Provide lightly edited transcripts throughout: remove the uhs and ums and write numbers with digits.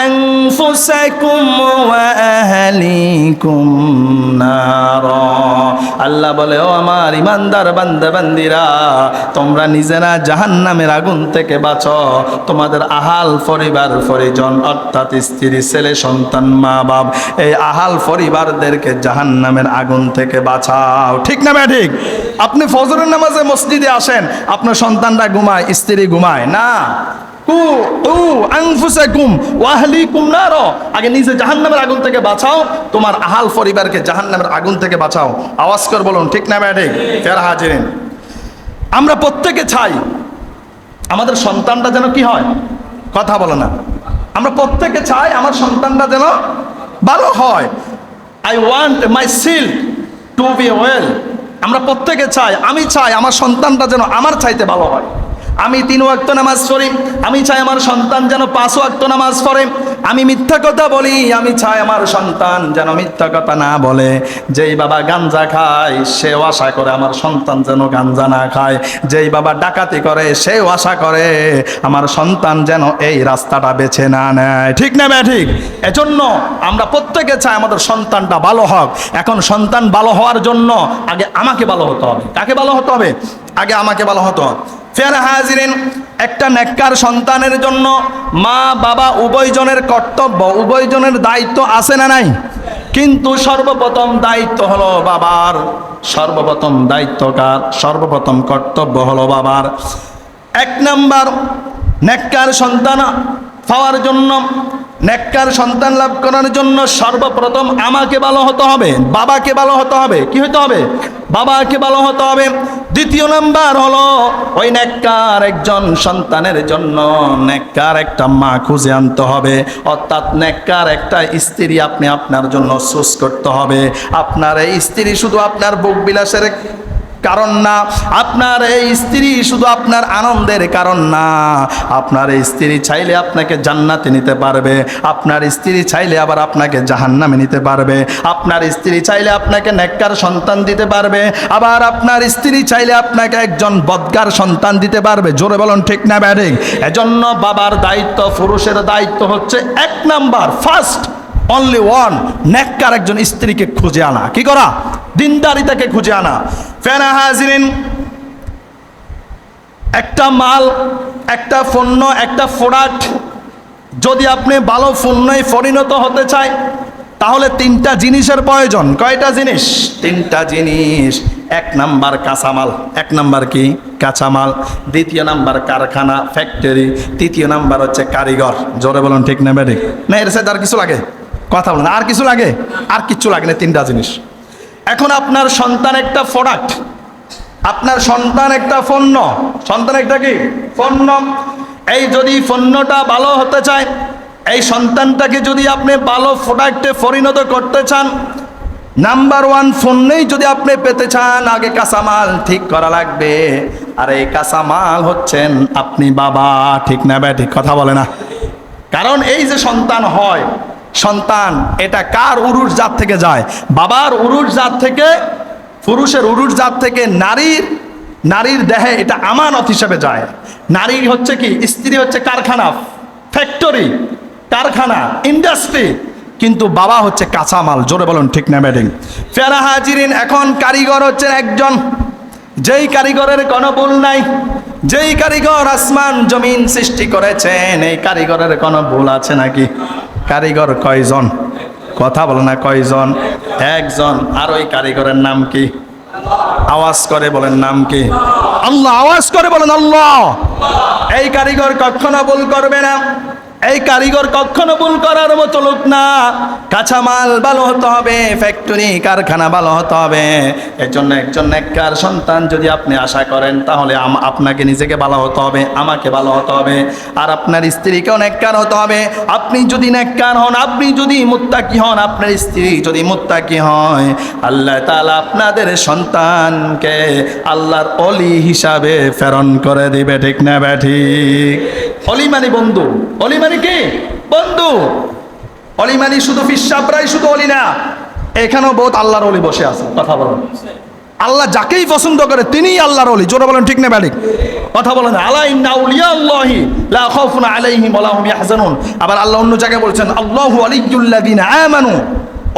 আনফুসাকুম ওয়া আহলিকুম নারা। আল্লাহ বলে, ও আমার ইমানদার বান্দা বান্দিরা, তোমরা নিজেরা জাহান্নামের আগুন থেকে বাঁচো, তোমাদের আহাল পরিবার পরিজন অর্থাৎ স্ত্রী ছেলে সন্তান মা বাপ এই আহাল পরিবারদেরকে জাহান্নামের আগুন থেকে বাঁচাও। ঠিক না ভাই? ঠিক। আপনি ফজরের নামাজে মসজিদে আসেন, আপনার সন্তানরা ঘুমায়, স্ত্রী ঘুমায় না। আগে নিজে জাহান্নামের আগুন থেকে বাঁচাও, তোমার আহাল পরিবারকে জাহান্নামের আগুন থেকে বাঁচাও। আওয়াজ করে বলুন ঠিক না ভাই? ঠিক। ফের হাজিরিন, আমরা প্রত্যেকে চাই আমাদের সন্তানটা যেন কি হয়, কথা বলে না। আমরা প্রত্যেকে চাই আমার সন্তানটা যেন ভালো হয়। I want my child to be well. আমরা প্রত্যেকে চাই, আমি চাই আমার সন্তানটা যেন আমার চাইতে ভালো হয়। আমি 3 ওয়াক্ত নামাজ পড়ি, আমি চাই আমার সন্তান যেন 5 ওয়াক্ত নামাজ পড়ে। আমি মিথ্যা কথা বলি, আমি চাই আমার সন্তান যেন মিথ্যা কথা না বলে। যেই বাবা গাঞ্জা খায় সেও আশা করে আমার সন্তান যেন গাঞ্জা না খায়। যেই বাবা ডাকাতি করে সেও আশা করে আমার সন্তান যেন এই রাস্তাটা বেছে না নেয়। ঠিক না ভাই? ঠিক। এজন্য আমরা প্রত্যেকে চাই আমাদের সন্তানটা ভালো হোক। এখন সন্তান ভালো হওয়ার জন্য আগে আমাকে ভালো হতে হবে। কাকে ভালো হতে হবে? আগে আমাকে ভালো হতে হবে। ফের হাজিরিন, একটা নেককার সন্তানের জন্য মা বাবা উভয়জনের কর্তব্য, উভয়জনের দায়িত্ব আছে না নাই? কিন্তু সর্বপ্রথম দায়িত্ব হলো বাবার। সর্বপ্রথম দায়িত্ব কার? সর্বপ্রথম কর্তব্য হলো বাবার। 1 নাম্বার, নেককার সন্তান পাওয়ার জন্য, নেককার সন্তান লাভ করার জন্য সর্বপ্রথম আমাকে ভালো হতে হবে, বাবাকে ভালো হতে হবে। কি হতে হবে? বাবাকে ভালো হতে হবে। 2 নাম্বার হলো ওই নেককার একজন সন্তানের জন্য নেককার একটা মা খুঁজে আনতে হবে, অর্থাৎ নেককার একটা স্ত্রী আপনি আপনার জন্য চুজ করতে হবে। আপনার এই স্ত্রী শুধু আপনার ভোগ বিলাসের কারণ না, আপনার এই স্ত্রী শুধু আপনার আনন্দের কারণ না। আপনার এই স্ত্রী চাইলে আপনাকে জান্নাতে নিতে পারবে, আপনার স্ত্রী চাইলে আবার আপনাকে জাহান্নামে নিতে পারবে। আপনার স্ত্রী চাইলে আপনাকে নেককার সন্তান দিতে পারবে, আবার আপনার স্ত্রী চাইলে আপনাকে একজন বদকার সন্তান দিতে পারবে। জোরে বলুন ঠিক না ভাই? ঠিক। এজন্য বাবার দায়িত্ব, পুরুষের দায়িত্ব হচ্ছে 1 নাম্বার, ফার্স্ট অনলি ওয়ান, নেককার একজন স্ত্রীকে খুঁজে আনা। কি করা? দিনদারিতাকে খুঁজে আনা। ফের হাজিরিন, একটা মাল, একটা পণ্য, একটা প্রোডাক্ট যদি আপনি ভালো পণ্যে পরিণত হতে চাই তাহলে 3টা জিনিসের প্রয়োজন। কয়টা জিনিস? 3টা জিনিস। 1 নাম্বার কাঁচামাল। 1 নাম্বার কি? কাঁচামাল। 2 নাম্বার কারখানা, ফ্যাক্টরি। 3 নাম্বার হচ্ছে কারিগর। জোরে বলুন ঠিক না বেঠিক? না এর সাথে আর কিছু লাগে? কথা বলুন, আর কিছু লাগে? আর কিচ্ছু লাগে না, 3টা জিনিস। এখন আপনার সন্তান একটা প্রোডাক্ট, আপনার সন্তান একটা পণ্য। সন্তান একটা কি? পণ্য। এই যদি পণ্যটা ভালো হতে চায়, এই সন্তানটাকে যদি আপনি ভালো প্রোডাক্টে পরিণত করতে চান, নাম্বার 1 পণ্যেই যদি আপনি পেতে চান, আগে কাঁচামাল ঠিক করা লাগবে। আর এই কাঁচামাল হচ্ছেন আপনি বাবা। ঠিক না ভাই? ঠিক। কথা বলে না। কারণ এই যে সন্তান হয়, সন্তান এটা কার উরুস জাত থেকে যায়? বাবার উরুস জাত থেকে, পুরুষের উরুস জাত থেকে নারীর দেহে এটা আমানত হিসেবে যায়। নারী হচ্ছে কি? স্ত্রী হচ্ছে কারখানা, ফ্যাক্টরি, কারখানা, ইন্ডাস্ট্রি, কিন্তু বাবা হচ্ছে কাঁচামাল। জোরে বলুন ঠিক না ব্যাটিং? ফেরা হাজিরিন, এখন কারিগর হচ্ছেন একজন, যেই কারিগরের কোনো ভুল নাই। যেই কারিগর আসমান জমিন সৃষ্টি করেছেন, এই কারিগরের কোনো ভুল আছে নাকি? কারিগর কয়জন? কথা বলো না, কয়জন? একজন। আর ওই কারিগরের নাম কি? আওয়াজ করে বলেন, নাম কি? আল্লাহ। আওয়াজ করে বলেন আল্লাহ। এই কারিগর কখনো ভুল করবে না। এই কারিগর কখনো ভুল করার মতো লোক না। কাঁচামাল ভালো হতে হবে, ফ্যাক্টরি কারখানা ভালো হতে হবে। এর জন্য একজন নেককার সন্তান যদি আপনি আশা করেন, তাহলে আপনাকে নিজেকে ভালো হতে হবে, আমাকে ভালো হতে হবে, আর আপনার স্ত্রীকেও নেককার হতে হবে। আপনি যদি নেককার হন, আপনি যদি মুত্তাকি হন, আপনার স্ত্রী যদি মুত্তাকি হয়, আল্লাহ তাআলা আপনাদের সন্তানকে আল্লাহর ওলি হিসাবে প্রেরণ করে দিবে। ঠিক না ঠিক? ওলি মানে বন্ধু। ওলি মানে কি? বন্ধু। ওলি মানে শুধু পিসাবরাই শুধু ওলি না, এখানেও বহুত আল্লাহর ওলি বসে আছে। কথা বলুন। আল্লাহ যাকেই পছন্দ করে তিনিই আল্লাহর ওলি। জোরে বলেন ঠিক না ব্যাঠিক? কথা বলেন। আলা ইন্না আউলিয়াল্লাহি লা খাউফুন আলাইহিম ওয়া লা হুম ইয়াহজানুন। আবার আল্লাহ অন্য জায়গায় বলছেন আল্লাহু ওয়ালিয়্যুল্লাযিনা আমানু।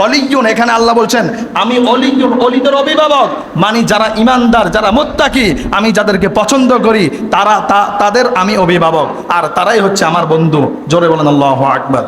অলিয়্যুন, এখানে আল্লাহ বলছেন আমি অলিয়্যুন, অলিদের অভিভাবক, মানে যারা ইমানদার, যারা মুত্তাকি, আমি যাদেরকে পছন্দ করি তাদের আমি অভিভাবক, আর তারাই হচ্ছে আমার বন্ধু। জোরে বলেন আল্লাহু আকবার।